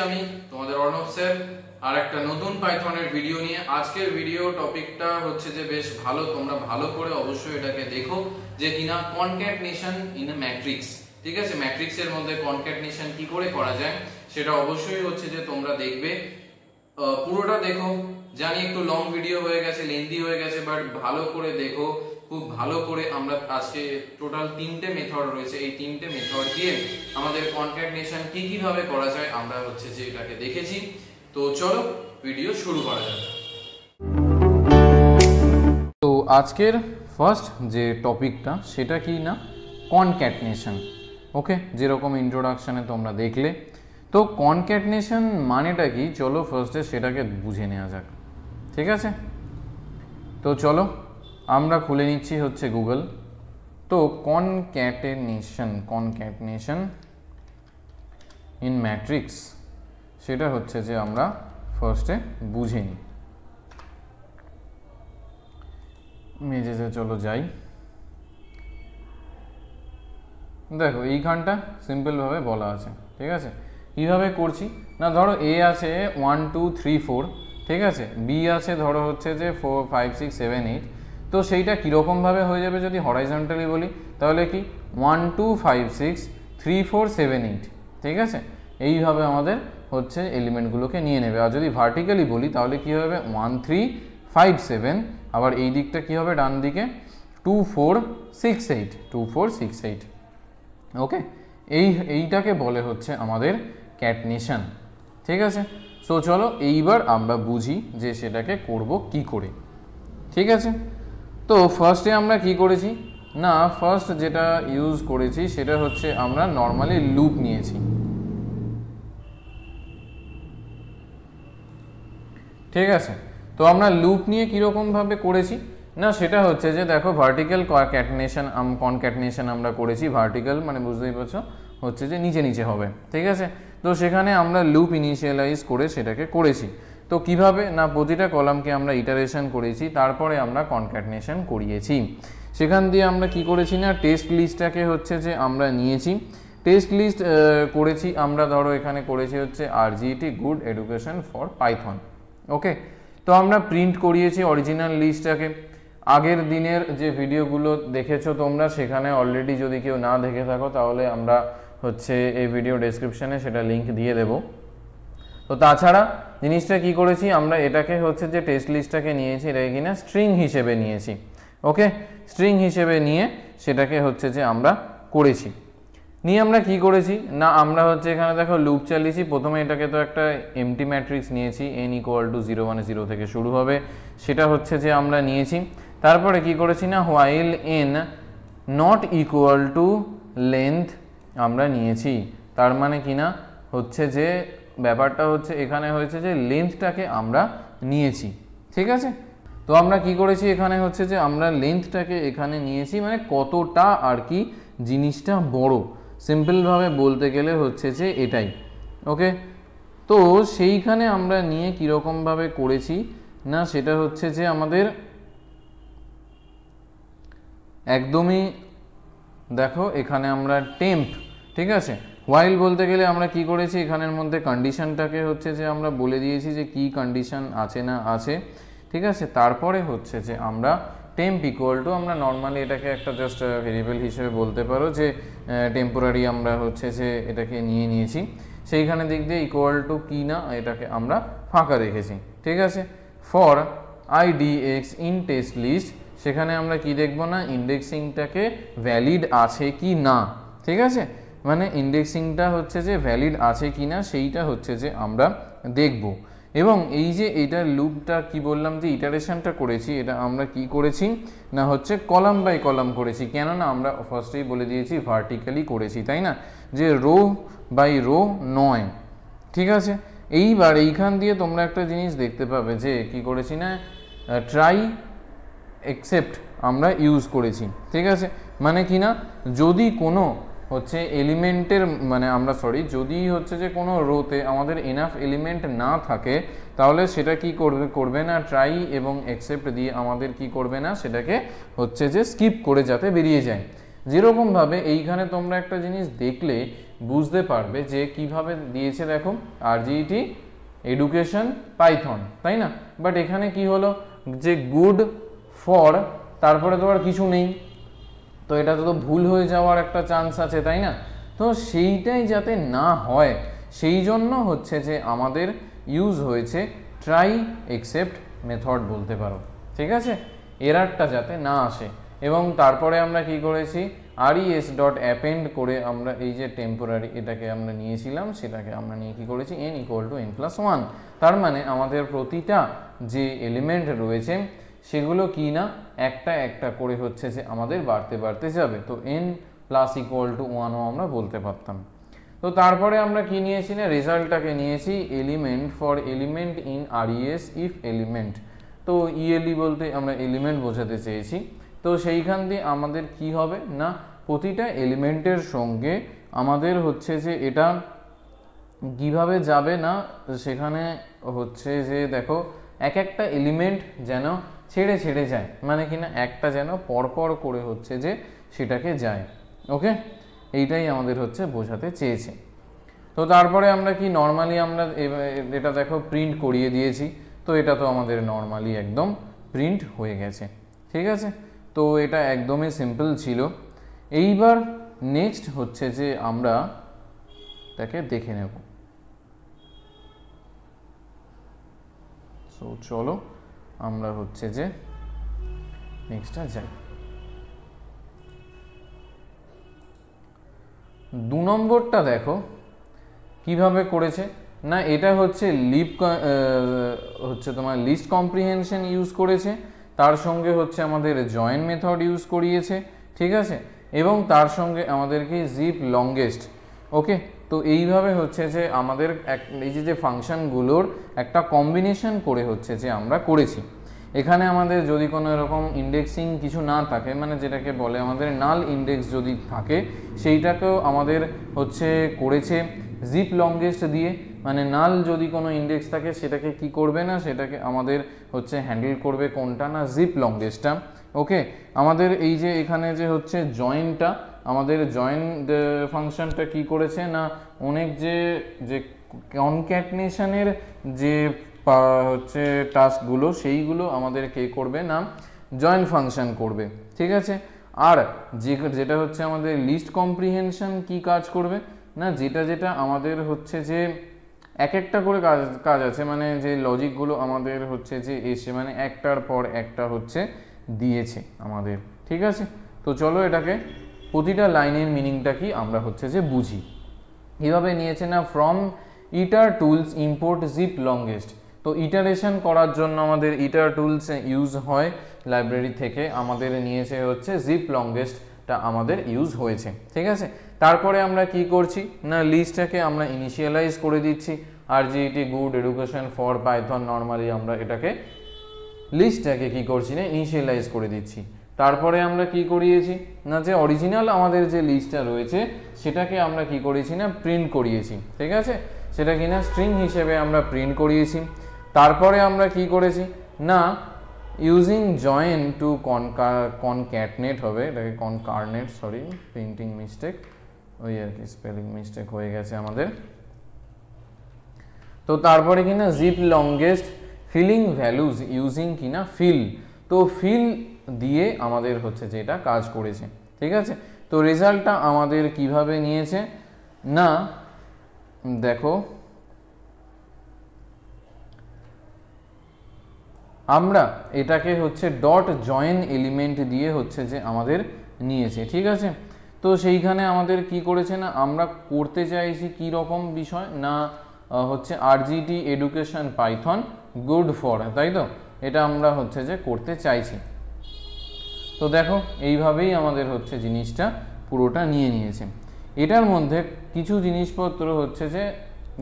আমি তোমাদের অর্ণব স্যার আর একটা নতুন পাইথনের ভিডিও নিয়ে। আজকের ভিডিও টপিকটা হচ্ছে যে বেশ ভালো, তোমরা ভালো করে অবশ্যই এটাকে দেখো যে কিনা কনক্যাটনেশন ইন এ ম্যাট্রিক্স। ঠিক আছে, ম্যাট্রিক্সের মধ্যে কনক্যাটনেশন কি করে করা যায় সেটা অবশ্যই হচ্ছে যে তোমরা দেখবে, পুরোটা দেখো। জানি একটু লং ভিডিও হয়ে গেছে, লেন্দি হয়ে গেছে, বাট ভালো করে দেখো, খুব ভালো করে। আমরা আজকে টোটাল 3টে মেথড রয়েছে, এই 3টে মেথড দিয়ে আমাদের কনক্যাটনেশন কিভাবে করা যায় আমরা হচ্ছে যে এটাকে দেখেছি। তো চলো ভিডিও শুরু করা যাক। তো আজকের ফার্স্ট যে টপিকটা সেটা কি না, কনক্যাটনেশন। ওকে, যেরকম ইন্ট্রোডাকশনে তোমরা দেখলে, তো কনক্যাটনেশন মানেটা কি চলো ফার্স্টে সেটাকে বুঝে নেওয়া যাক। ঠিক আছে, তো চলো আমরা খুলে নিচ্ছি হচ্ছে গুগল। তো কনক্যাটনেশন ইন ম্যাট্রিক্স সেটা হচ্ছে যে আমরা ফার্স্টে বুঝে নিই। মেজেসে চলো যাই। দেখো এইখানটা সিম্পলভাবে বলা আছে। ঠিক আছে, কীভাবে করছি না, ধরো এ আছে 1 2 3 4, ঠিক আছে, বি আছে ধরো হচ্ছে যে 4 5 6 7 8। তো সেইটা কীরকমভাবে হয়ে যাবে যদি হরাইজন্টালি বলি, তাহলে কি 1 2 5 6 3 4 7 8। ঠিক আছে, এইভাবে আমাদের হচ্ছে এলিমেন্টগুলোকে নিয়ে নেবে। আর যদি ভার্টিক্যালি বলি তাহলে কী হবে 1 3 5 7, আবার এই দিকটা কী হবে ডান দিকে 2 4 6 8 2 4 6 8। ওকে, এইটাকে বলে হচ্ছে আমাদের ক্যাটনেশন। ঠিক আছে, সো চলো এইবার আমরা বুঝি যে সেটাকে করব কি করে। ঠিক আছে, তো ফার্স্টে আমরা কি করেছি না, ফার্স্ট যেটা ইউজ করেছি সেটা হচ্ছে আমরা নর্মালি লুপ নিয়েছি। ঠিক আছে, তো আমরা লুপ নিয়ে কীরকমভাবে করেছি না, সেটা হচ্ছে যে দেখো ভার্টিক্যাল কনক্যাটনেশন আমরা করেছি। ভার্টিক্যাল মানে বুঝতেই পারছো হচ্ছে যে নিচে নিচে হবে। ঠিক আছে, তো সেখানে আমরা লুপ ইনিশিয়ালাইজ করে সেটাকে করেছি। তো কিভাবে না, প্রতিটা কলামকে আমরা ইটারেশন করেছি, তারপরে আমরা কনক্যাটনেশন করিয়েছি। সেখান দিয়ে আমরা কি করেছি না, টেস্ট লিস্টটাকে হচ্ছে যে আমরা নিয়েছি। টেস্ট লিস্ট করেছি আমরা, ধরো এখানে করেছি হচ্ছে RGET good education for python. Okay, তো আমরা প্রিন্ট করিয়েছি অরিজিনাল লিস্টটাকে। আগের দিনের যে ভিডিওগুলো দেখেছো তোমরা, সেখানে অলরেডি যদি কেউ না দেখে থাকো তাহলে আমরা হচ্ছে এই ভিডিও ডেসক্রিপশানে সেটা লিঙ্ক দিয়ে দেব। তো তাছাড়া জিনিসটা কি করেছি আমরা, এটাকে হচ্ছে যে টেস্ট লিস্টটাকে নিয়েছি, এটাকে কিনা স্ট্রিং হিসেবে নিয়েছি। ওকে, স্ট্রিং হিসেবে নিয়ে সেটাকে হচ্ছে যে আমরা করেছি। নিয়ে আমরা কি করেছি না, আমরা হচ্ছে এখানে দেখো লুপ চালিয়েছি। প্রথমে এটাকে তো একটা এমটি ম্যাট্রিক্স নিয়েছি, n = 0 মানে 0 থেকে শুরু হবে, সেটা হচ্ছে যে আমরা নিয়েছি। তারপরে কি করেছি না, while n not equal to length আমরা নিয়েছি। তার মানে কি না হচ্ছে যে ব্যাপারটা হচ্ছে এখানে হয়েছে যে লেন্থটাকে আমরা নিয়েছি। ঠিক আছে, তো আমরা কি করেছি এখানে হচ্ছে যে আমরা লেন্থটাকে এখানে নিয়েছি, মানে কতটা আর কি জিনিসটা বড়, সিম্পলভাবে বলতে গেলে হচ্ছে যে এটাই। ওকে, তো সেইখানে আমরা নিয়ে কীরকমভাবে করেছি না, সেটা হচ্ছে যে আমাদের একদমই দেখো এখানে আমরা টেম্প। ঠিক আছে, হোয়াইল বলতে গেলে আমরা কি করেছি, এখানের মধ্যে কন্ডিশনটাকে হচ্ছে যে আমরা বলে দিয়েছি যে কি কন্ডিশন আছে না আছে। ঠিক আছে, তারপরে হচ্ছে যে আমরা টেম্প ইকুয়াল টু, আমরা নর্মালি এটাকে একটা জাস্ট ভেরিয়েবল হিসেবে বলতে পারো যে টেম্পোরারি আমরা হচ্ছে যে এটাকে নিয়েছি, সেইখানে দিক দিয়ে ইকুয়াল টু কি না এটাকে আমরা ফাঁকা রেখেছি। ঠিক আছে, for IDX in test list, সেখানে আমরা কি দেখব না, ইন্ডেক্সিংটাকে ভ্যালিড আছে কি না। ঠিক আছে, মানে ইন্ডেক্সিংটা হচ্ছে যে ভ্যালিড আছে কি না সেইটা হচ্ছে যে আমরা দেখব। এবং এই যে এইটার লুপটা কি বললাম যে ইটারেশনটা করেছি, এটা আমরা কি করেছি না হচ্ছে কলাম বাই কলাম করেছি। কেননা আমরা ফার্স্টেই বলে দিয়েছি ভার্টিক্যালি করেছি, তাই না, যে রো বাই রো নয়। ঠিক আছে, এইবার এইখান দিয়ে তোমরা একটা জিনিস দেখতে পাবে যে কি করেছি না, ট্রাই এক্সেপ্ট আমরা ইউজ করেছি। ঠিক আছে, মানে কি না, যদি কোনো হচ্ছে এলিমেন্টের মানে আমরা যদি হচ্ছে যে কোনো রোতে আমাদের এনাফ এলিমেন্ট না থাকে, তাহলে সেটা কি করবে না, ট্রাই এবং অ্যাকসেপ্ট দিয়ে আমাদের কি করবে না, সেটাকে হচ্ছে যে স্কিপ করে যাতে বেরিয়ে যায়। যেরকমভাবে এইখানে তোমরা একটা জিনিস দেখলে বুঝতে পারবে যে কিভাবে দিয়েছে, দেখো আরজিইটি এডুকেশন পাইথন, তাই না? বাট এখানে কি হলো যে গুড ফর তারপরে তো আর কিছু নেই, তো এটা তো ভুল হয়ে যাওয়ার একটা চান্স আছে, তাই না? তো সেইটাই যাতে না হয় সেই জন্য হচ্ছে যে আমাদের ইউজ হয়েছে ট্রাই এক্সেপ্ট মেথড বলতে পারো, ঠিক আছে, এরারটা যাতে না আসে। এবং তারপরে আমরা কি করেছি, res.append করে আমরা এই যে টেম্পোরারি এটাকে আমরা নিয়েছিলাম, সেটাকে আমরা নিয়ে কি করেছি, n = n+1। তার মানে আমাদের প্রতিটা যে এলিমেন্ট রয়েছে সেগুলো কি না একটা একটা করে হচ্ছে যে আমাদের বাড়তে বাড়তে যাবে, তো n += 1ও আমরা বলতে পারতাম। তো তারপরে আমরা কি নিয়েছি না, রেজাল্টটাকে নিয়েছি element for element in res if element. তো ইএলই বলতে আমরা এলিমেন্ট বোঝাতে চেয়েছি। তো সেইখান দিয়ে আমাদের কি হবে না, প্রতিটা এলিমেন্টের সঙ্গে আমাদের হচ্ছে যে এটা কিভাবে যাবে না, সেখানে হচ্ছে যে দেখো এক একটা এলিমেন্ট যেন ছেড়ে ছেড়ে যায়, মানে কিনা একটা যেন পরপর করে হচ্ছে যে সেটাকে যায়। ওকে, এইটাই আমাদের হচ্ছে বোঝাতে চেয়েছে। তো তারপরে আমরা কি নর্মালি আমরা এটা দেখো প্রিন্ট করিয়ে দিয়েছি, তো এটা তো আমাদের নর্মালি একদম প্রিন্ট হয়ে গেছে, ঠিক আছে। তো এটা একদমই সিম্পল ছিল। এইবার নেক্সট হচ্ছে যে আমরা তাকে দেখে নেব। সো চলো আমরা হচ্ছে যে নেক্সটটা যাই। 2 নম্বরটা দেখো কিভাবে করেছে না, এটা হচ্ছে তোমার লিস্ট কম্প্রিহেনশন ইউজ করেছে, তার সঙ্গে হচ্ছে আমাদের জয়েন মেথড ইউজ করিয়েছে, ঠিক আছে, এবং তার সঙ্গে আমাদেরকে জিপ লংগেস্ট। ওকে, তো এইভাবে হচ্ছে যে আমাদের এই যে ফাংশনগুলোর একটা কম্বিনেশন করে হচ্ছে যে আমরা করেছি। এখানে আমাদের যদি কোনো এরকম ইন্ডেক্সিং কিছু না থাকে, মানে যেটাকে বলে আমাদের নাল ইন্ডেক্স যদি থাকে, সেইটাকেও আমাদের হচ্ছে করেছে জিপ লংগেস্ট দিয়ে। মানে নাল যদি কোনো ইন্ডেক্স থাকে সেটাকে কি করবে না, সেটাকে আমাদের হচ্ছে হ্যান্ডেল করবে কোনটা না, জিপ লংগেস্টটা। ওকে, আমাদের এই যে এখানে যে হচ্ছে জয়েনটা, আমাদের জয়েন ফাংশনটা কি করেছে না, অনেক যে কনক্যাটনেশনের যে হচ্ছে টাস্কগুলো সেইগুলো আমাদের কে করবে না, জয়েন ফাংশন করবে, ঠিক আছে। আর যেটা হচ্ছে আমাদের লিস্ট কম্প্রিহেনশন কি কাজ করবে না, যেটা আমাদের হচ্ছে যে এক একটা করে কাজ আছে, মানে যে লজিকগুলো আমাদের হচ্ছে যে এসে মানে একটার পর একটা হচ্ছে দিয়েছে আমাদের, ঠিক আছে। তো চলো এটাকে প্রতিটা লাইনের মিনিংটা কি আমরা হচ্ছে যে বুঝি। এভাবে নিয়েছে না, from itertools import zip longest. তো ইটারেশন করার জন্য আমাদের ইটার টুলস ইউজ হয় লাইব্রেরি থেকে, আমাদের নিয়েছে হচ্ছে জিপ লংগেস্টটা আমাদের ইউজ হয়েছে, ঠিক আছে। তারপরে আমরা কি করছি না, লিস্টটাকে আমরা ইনিশিয়ালাইজ করে দিচ্ছি, RGET good education for python normally আমরা এটাকে লিস্টটাকে কি করছি না, ইনিশিয়ালাইজ করে দিচ্ছি। তারপরে আমরা কি করিয়েছি না, যে অরিজিনাল আমাদের যে লিস্টটা রয়েছে সেটাকে আমরা কি করেছি না, প্রিন্ট করিয়েছি, ঠিক আছে, সেটা কিনা স্ট্রিং হিসেবে আমরা প্রিন্ট করিয়েছি। তারপরে আমরা কি করেছি না, ইউজিং জয়েন টু কনক্যাটনেট হবে, এটাকে কনকারনেট, সরি প্রিন্টিং মিস্টেক, ওই আর কি স্পেলিং মিস্টেক হয়ে গেছে আমাদের। তো তারপরে কিনা zip longest filling values using কিনা ফিল, তো ফিল দিয়ে আমাদের হচ্ছে যেটা কাজ করেছে, ঠিক আছে। তো রেজাল্টটা আমাদের কিভাবে নিয়েছে না, দেখো আমরা এটাকে হচ্ছে ডট জয়েন এলিমেন্ট দিয়ে হচ্ছে যে আমাদের নিয়েছে, ঠিক আছে। তো সেইখানে আমাদের কি করেছে না, আমরা করতে চাইছি কি রকম বিষয় না, হচ্ছে আরজিইটি এডুকেশন পাইথন গুড ফর, তাই তো, এটা আমরা হচ্ছে যে করতে চাইছি। তো দেখো এইভাবেই আমাদের হচ্ছে জিনিসটা পুরোটা নিয়ে নিয়েছে। এটার মধ্যে কিছু জিনিসপত্র হচ্ছে যে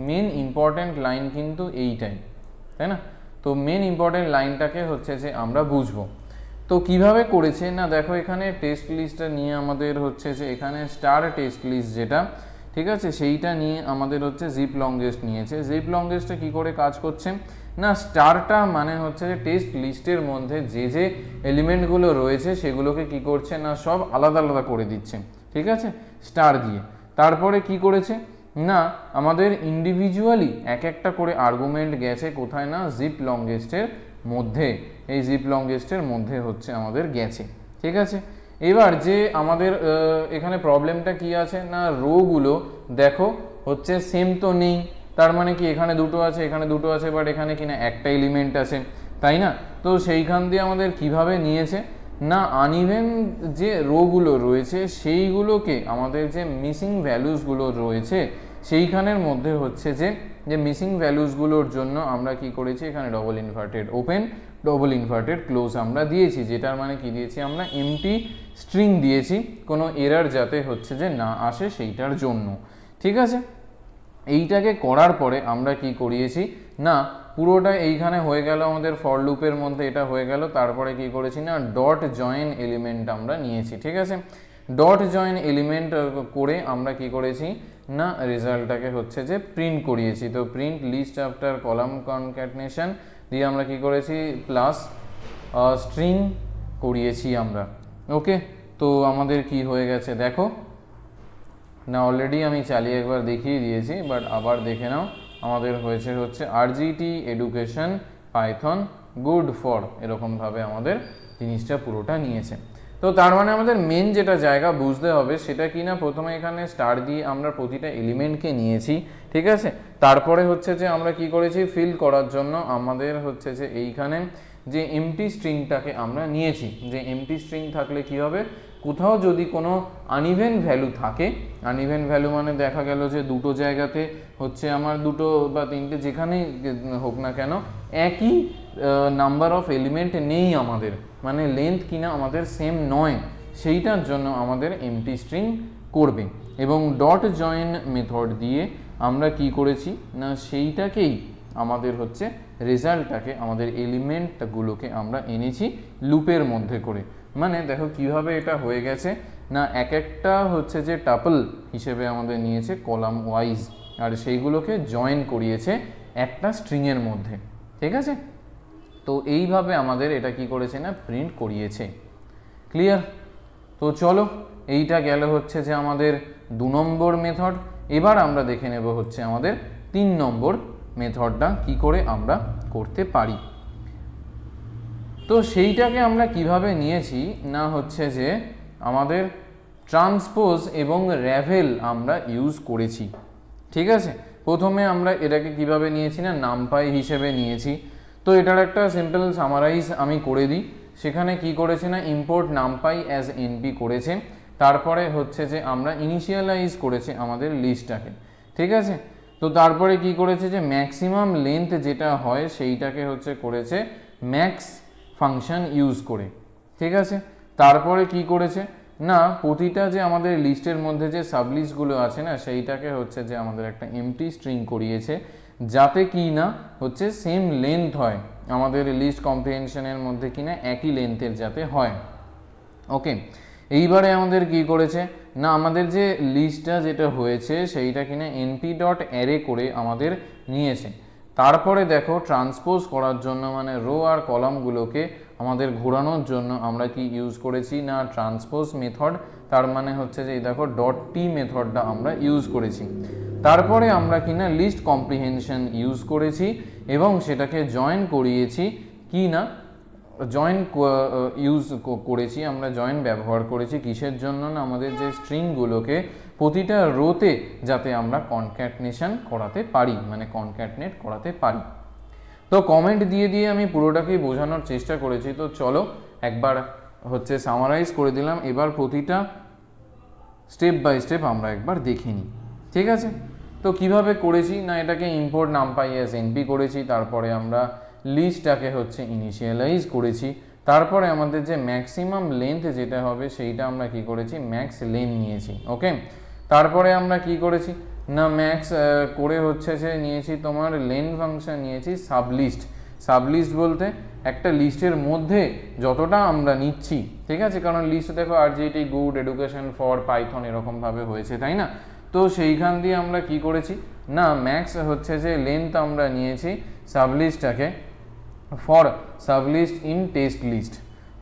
মেন ইম্পর্ট্যান্ট লাইন কিন্তু এইটাই, তাই না। তো মেন ইম্পর্ট্যান্ট লাইনটাকে হচ্ছে যে আমরা বুঝবো। তো কিভাবে করেছে না, দেখো এখানে টেস্ট লিস্টটা নিয়ে আমাদের হচ্ছে যে এখানে স্টার টেস্ট লিস্ট যেটা, ঠিক আছে, সেইটা নিয়ে আমাদের হচ্ছে জিপ লংগেস্ট নিয়েছে। জিপ লংগেস্টে কি করে কাজ করছে না স্টারটা মানে হচ্ছে যে টেস্ট লিস্টের মধ্যে যে যে এলিমেন্টগুলো রয়েছে সেগুলোকে কি করছে না সব আলাদা আলাদা করে দিচ্ছে, ঠিক আছে, স্টার দিয়ে। তারপরে কি করেছে না আমাদের ইন্ডিভিজুয়ালি এক একটা করে আর্গুমেন্ট গেছে কোথায় না জিপ লংগেস্টের মধ্যে, এই জিপ লংগেস্টের মধ্যে হচ্ছে আমাদের গেছে, ঠিক আছে। এবার যে আমাদের এখানে প্রবলেমটা কি আছে না রোগুলো দেখো হচ্ছে সেম তো নেই, তার মানে কি এখানে দুটো আছে এখানে দুটো আছে বাট এখানে কিনা একটা এলিমেন্ট আছে, তাই না। তো সেইখান দিয়ে আমাদের কিভাবে নিয়েছে না আনইভেন যে রোগুলো রয়েছে সেইগুলোকে আমাদের যে মিসিং ভ্যালুসগুলো রয়েছে সেইখানের মধ্যে হচ্ছে যে মিসিং ভ্যালুসগুলোর জন্য আমরা কি করেছি এখানে double inverted open double inverted close আমরা দিয়েছি, যেটার মানে কি দিয়েছি আমরা এমটি স্ট্রিং দিয়েছি কোনো এরার যাতে হচ্ছে যে না আসে সেইটার জন্য, ঠিক আছে। এইটাকে করার পরে আমরা কি করিয়েছি না পুরোটা এইখানে হয়ে গেল আমাদের ফর লুপের মধ্যে এটা হয়ে গেল, তারপরে কি করেছি না ডট জয়েন এলিমেন্ট আমরা নিয়েছি, ঠিক আছে। ডট জয়েন এলিমেন্ট করে আমরা কি করেছি না রেজাল্টটাকে হচ্ছে যে প্রিন্ট করিয়েছি। তো প্রিন্ট লিস্ট আফটার কলাম কনক্যাটনেশন দিয়ে আমরা কি করেছি প্লাস স্ট্রিং করিয়েছি আমরা, ওকে। তো আমাদের কি হয়ে গেছে দেখো না অলরেডি আমি চালিয়ে একবার দেখিয়ে দিয়েছি বাট আবার দেখে নাও, আমাদের হয়েছে হচ্ছে আরজিটি এডুকেশন পাইথন গুড ফর এরকমভাবে আমাদের জিনিসটা পুরোটা নিয়েছে। তো তার মানে আমাদের মেন যেটা জায়গা বুঝতে হবে সেটা কি না প্রথমে এখানে স্টার দিয়ে আমরা প্রতিটা এলিমেন্টকে নিয়েছি, ঠিক আছে। তারপরে হচ্ছে যে আমরা কি করেছি ফিল করার জন্য আমাদের হচ্ছে যে এইখানে যে এমটি স্ট্রিংটাকে আমরা নিয়েছি, যে এমটি স্ট্রিং থাকলে কি হবে কোথাও যদি কোনো আনইভেন ভ্যালু থাকে, আনইভেন ভ্যালু মানে দেখা গেল যে দুটো জায়গাতে হচ্ছে আমার দুটো বা তিনটে যেখানেই হোক না কেন একই নাম্বার অফ এলিমেন্ট নেই আমাদের, মানে লেন্থ কিনা আমাদের সেম নয়, সেইটার জন্য আমাদের এমটি স্ট্রিং করবে। এবং ডট জয়েন মেথড দিয়ে আমরা কি করেছি না সেইটাকেই আমাদের হচ্ছে রেজাল্টটাকে আমাদের এলিমেন্টগুলোকে আমরা এনেছি লুপের মধ্যে করে। মানে দেখো কিভাবে এটা হয়ে গেছে না এক একটা হচ্ছে যে টাপল হিসেবে আমাদের নিয়েছে কলাম ওয়াইজ আর সেইগুলোকে জয়েন করিয়েছে একটা স্ট্রিংয়ের মধ্যে, ঠিক আছে। তো এইভাবে আমাদের এটা কি করেছে না প্রিন্ট করিয়েছে, ক্লিয়ার। তো চলো এইটা গেল হচ্ছে যে আমাদের 2 নম্বর মেথড। এবার আমরা দেখে নেব হচ্ছে আমাদের 3 নম্বর মেথডটা কি করে আমরা করতে পারি। তো সেইটাকে আমরা কিভাবে নিয়েছি না হচ্ছে যে আমাদের ট্রান্সপোজ এবং র্যাভেল আমরা ইউজ করেছি, ঠিক আছে। প্রথমে আমরা এটাকে কিভাবে নিয়েছি না নামপাই হিসেবে নিয়েছি। তো এটার একটা সিম্পল সামারাইজ আমি করে দিই, সেখানে কি করেছে না ইম্পোর্ট নামপাই অ্যাজ এনপি করেছে, তারপরে হচ্ছে যে আমরা ইনিশিয়ালাইজ করেছে আমাদের লিস্টটাকে, ঠিক আছে। তো তারপরে কি করেছে যে ম্যাক্সিমাম লেন্থ যেটা হয় সেইটাকে হচ্ছে করেছে ম্যাক্স ফাংশন ইউজ করে, ঠিক আছে। তারপরে কি করেছে না প্রতিটা যে আমাদের লিস্টের মধ্যে যে সাবলিস্টগুলো আছে না সেইটাকে হচ্ছে যে আমাদের একটা এমটি স্ট্রিং করিয়েছে যাতে কি না হচ্ছে সেম লেন্থ হয় আমাদের লিস্ট কম্প্রিহেনশনের মধ্যে কিনা একই লেন্থের যাতে হয়, ওকে। এইবারে আমাদের কি করেছে না আমাদের যে লিস্টটা যেটা হয়েছে সেইটা কিনা এনপি ডট অ্যারে করে আমাদের নিয়েছে। তারপরে দেখো ট্রান্সপোজ করার জন্য মানে রো আর কলামগুলোকে আমাদের ঘোরানোর জন্য আমরা কি ইউজ করেছি না ট্রান্সপোজ মেথড, তার মানে হচ্ছে যে দেখো ডট টি মেথডটা আমরা ইউজ করেছি। তারপরে আমরা কিনা লিস্ট কম্প্রিহেনশন ইউজ করেছি এবং সেটাকে জয়েন করিয়েছি কি না জয়েন ইউজ করেছি আমরা জয়েন ব্যবহার করেছি কিসের জন্য না আমাদের যে স্ট্রিংগুলোকে প্রতিটা রোতে যাতে আমরা কনক্যাটনেশন করাতে পারি, মানে কনক্যাটনেট করাতে পারি। তো কমেন্ট দিয়ে দিয়ে আমি পুরোটাকেই বোঝানোর চেষ্টা করেছি। তো চলো একবার হচ্ছে সামারাইজ করে দিলাম, এবার প্রতিটা স্টেপ বাই স্টেপ আমরা একবার দেখে নিই, ঠিক আছে। তো কিভাবে করেছি না এটাকে ইম্পোর্ট নামপাই অ্যাজ এনপি করেছি, তারপরে আমরা লিস্টটাকে হচ্ছে ইনিশিয়ালাইজ করেছি, তারপরে আমাদের যে ম্যাক্সিমাম লেন্থ যেটা হবে সেইটা আমরা কি করেছি ম্যাক্স লেন্থ নিয়েছি, ওকে। তারপরে আমরা কি করেছি না ম্যাক্স করে হচ্ছে যে নিয়েছি তোমার লেন্থ ফাংশন নিয়েছি সাবলিস্ট। সাবলিস্ট বলতে একটা লিস্টের মধ্যে যতটা আমরা নিচ্ছি, ঠিক আছে, কারণ লিস্ট দেখো আরজিটি গুড এডুকেশন ফর পাইথন এরকমভাবে হয়েছে, তাই না। তো সেইখান দিয়ে আমরা কি করেছি না ম্যাক্স হচ্ছে যে লেন্থ আমরা নিয়েছি সাবলিস্টটাকে ফর সাবলিস্ট ইন টেস্ট লিস্ট।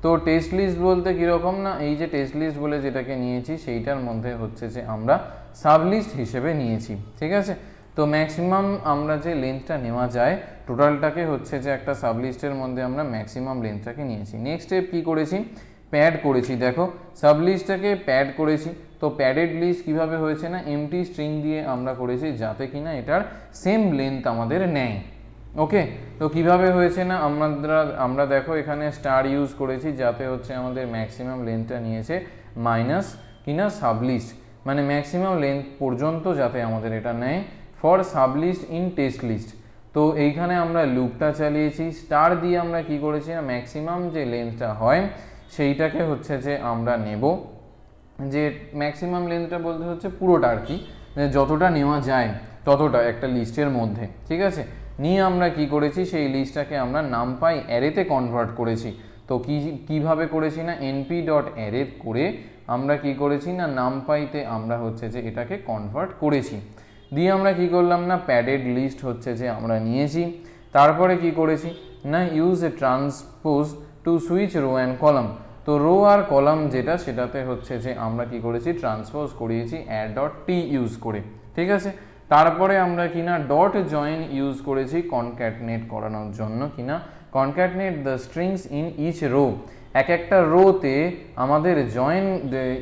তো টেস্ট লিস্ট বলতে কীরকম না এই যে টেস্ট লিস্ট বলে যেটাকে নিয়েছি সেইটার মধ্যে হচ্ছে যে আমরা সাবলিস্ট হিসেবে নিয়েছি, ঠিক আছে। তো ম্যাক্সিমাম আমরা যে লেন্থটা নেওয়া যায় টোটালটাকে হচ্ছে যে একটা সাবলিস্টের মধ্যে আমরা ম্যাক্সিমাম লেন্থটাকে নিয়েছি। নেক্সট স্টেপ কী করেছি, প্যাড করেছি। দেখো সাবলিস্টটাকে প্যাড করেছি। তো প্যাডেড লিস্ট কীভাবে হয়েছে না এমটি স্ট্রিং দিয়ে আমরা করেছি যাতে কিনা এটার সেম লেন্থ আমাদের নেয়। ওকে, তো কিভাবে হয়েছে না আমরা দেখো এখানে স্টার ইউজ করেছি যাতে হচ্ছে আমাদের ম্যাক্সিমাম লেন্থটা নিয়েছে মাইনাস কিনা সাবলিস্ট, মানে ম্যাক্সিমাম লেন্থ পর্যন্ত যাতে আমাদের এটা নেয় ফর সাবলিস্ট ইন টেস্ট লিস্ট। তো এইখানে আমরা লুপটা চালিয়েছি, স্টার দিয়ে আমরা কি করেছি না ম্যাক্সিমাম যে লেন্থটা হয় সেইটাকে হচ্ছে যে আমরা নেব, যে ম্যাক্সিমাম লেন্থটা বলতে হচ্ছে পুরোটা আর কি, যতটা নেওয়া যায় ততটা একটা লিস্টের মধ্যে, ঠিক আছে। নিয়ে আমরা কি করেছি সেই লিস্টটাকে আমরা নামপাই অ্যারেতে কনভার্ট করেছি। তো কিভাবে করেছি না np.array করে আমরা কি করেছি না নামপাইতে আমরা হচ্ছে যে এটাকে কনভার্ট করেছি। দিয়ে আমরা কি করলাম না প্যাডেড লিস্ট হচ্ছে যে আমরা নিয়েছি। তারপরে কি করেছি না use a transpose to switch row and column. তো রো আর কলাম যেটা সেটাতে হচ্ছে যে আমরা কি করেছি ট্রান্সপোজ করিয়েছি add.t ইউজ করে, ঠিক আছে। তারপরে আমরা কিনা ডট জয়েন ইউজ করেছি কনক্যাটনেট করানোর জন্য, কিনা concatenate the strings in each row, এক একটা রোতে আমাদের জয়েন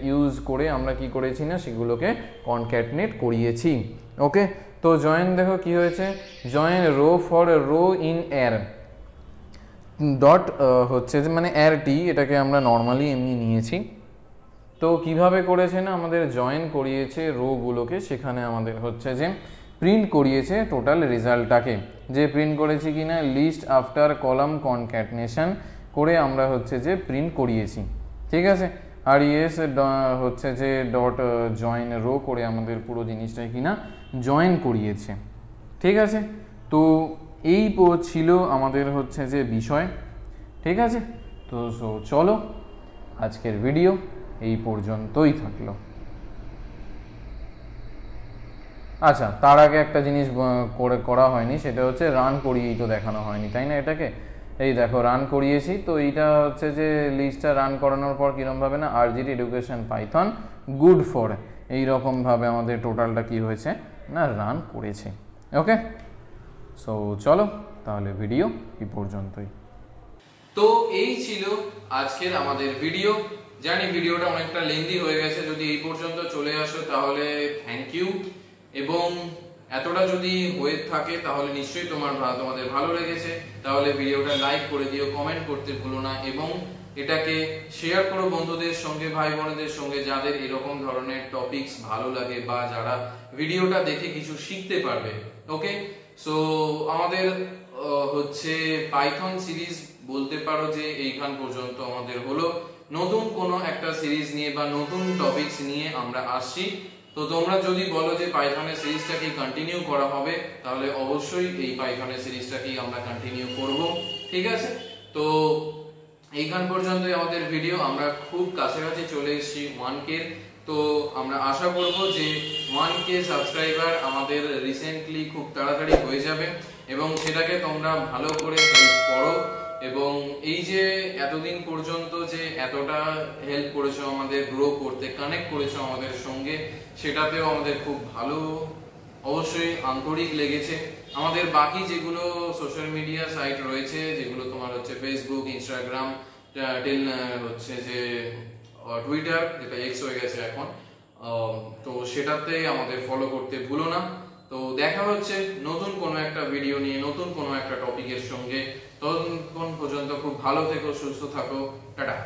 ইউজ করে আমরা কি করেছি না সেগুলোকে কনক্যাটনেট করিয়েছি। ওকে, তো জয়েন দেখো কি হয়েছে, join row for row in এর ডট হচ্ছে যে মানে এর টি, এটাকে আমরা নর্মালি এমনি নিয়েছি। তো কিভাবে করেছে না আমাদের জয়েন করিয়েছে রোগুলোকে, সেখানে আমাদের হচ্ছে যে প্রিন্ট করিয়েছে টোটাল রেজাল্টটাকে, যে প্রিন্ট করেছি কিনা লিস্ট আফটার কলাম কনক্যাটনেশন করে আমরা হচ্ছে যে প্রিন্ট করিয়েছি, ঠিক আছে। আর ইয়েস হচ্ছে যে ডট জয়েন রো করে আমাদের পুরো জিনিসটাই কিনা জয়েন করিয়েছে, ঠিক আছে। তো এই ছিল আমাদের হচ্ছে যে বিষয়, ঠিক আছে। তো চলো আজকের ভিডিও এই পর্যন্তই থাকলো। আচ্ছা, তার আগে একটা জিনিস করা হয়নি, সেটা হচ্ছে রান করিয়েই তো দেখানো হয়নি, তাই না। এটাকে এই দেখো রান করিয়েছি। তো এইটা হচ্ছে যে লিস্টটা রান করানোর পর কীরকমভাবে না RGT education Python good for এইরকমভাবে আমাদের টোটালটা কি হয়েছে না রান করেছে। ওকে, সো চলো তাহলে ভিডিও এই পর্যন্তই। তো এই ছিল আজকের আমাদের ভিডিও। জানি ভিডিওটা অনেকটা লেন্দি হয়ে গেছে, যদি এই পর্যন্ত চলে আসো তাহলে থ্যাংক ইউ, এবং এতটা যদি হয়ে থাকে তাহলে নিশ্চয়ই তোমাদের ভালো লেগেছে। তাহলে ভিডিওটা লাইক করে দিও, কমেন্ট করতে ভুলো না, এবং এটাকে শেয়ার করো বন্ধুদের সঙ্গে, ভাই বোনদের সঙ্গে, যাদের এরকম ধরনের টপিকস ভালো লাগে বা যারা ভিডিওটা দেখে কিছু শিখতে পারবে। ওকে, সো আমাদের হচ্ছে পাইথন সিরিজ বলতে পারো যে এইখান পর্যন্ত আমাদের হলো। নতুন কোনো একটা সিরিজ নিয়ে বা নতুন টপিকস নিয়ে আমরা আসছি। তো তোমরা যদি বলো যে পাইথনের সিরিজটাকে কন্টিনিউ করা হবে, তাহলে অবশ্যই এই পাইথনের সিরিজটাকেই আমরা কন্টিনিউ করব, ঠিক আছে। তো এইখান পর্যন্তই আমাদের ভিডিও। আমরা খুব কাছাকাছি চলে এসেছি 1K। তো আমরা আশা করব যে 1K সাবস্ক্রাইবার আমাদের রিসেন্টলি খুব তাড়াতাড়ি হয়ে যাবে, এবং সেটাকে তোমরা ভালো করে হেল্প করো। এবং এই যে এতদিন পর্যন্ত যে এতটা হেল্প করেছো আমাদের গ্রো করতে, কানেক্ট করেছো আমাদের সঙ্গে, সেটাতেও আমাদের খুব ভালো অবশ্যই আন্তরিক লেগেছে। আমাদের বাকি যেগুলো সোশ্যাল মিডিয়া সাইট রয়েছে, যেগুলো তোমার হচ্ছে ফেসবুক, ইনস্টাগ্রাম, হচ্ছে যে টুইটার, যেটা এক্স হয়ে গেছে এখন, তো সেটাতে আমাদের ফলো করতে ভুলো না। তো দেখা হচ্ছে নতুন কোনো একটা ভিডিও নিয়ে, নতুন কোনো একটা টপিকের সঙ্গে। ততক্ষণ পর্যন্ত খুব ভালো থেকো, সুস্থ থাকো, টাটা।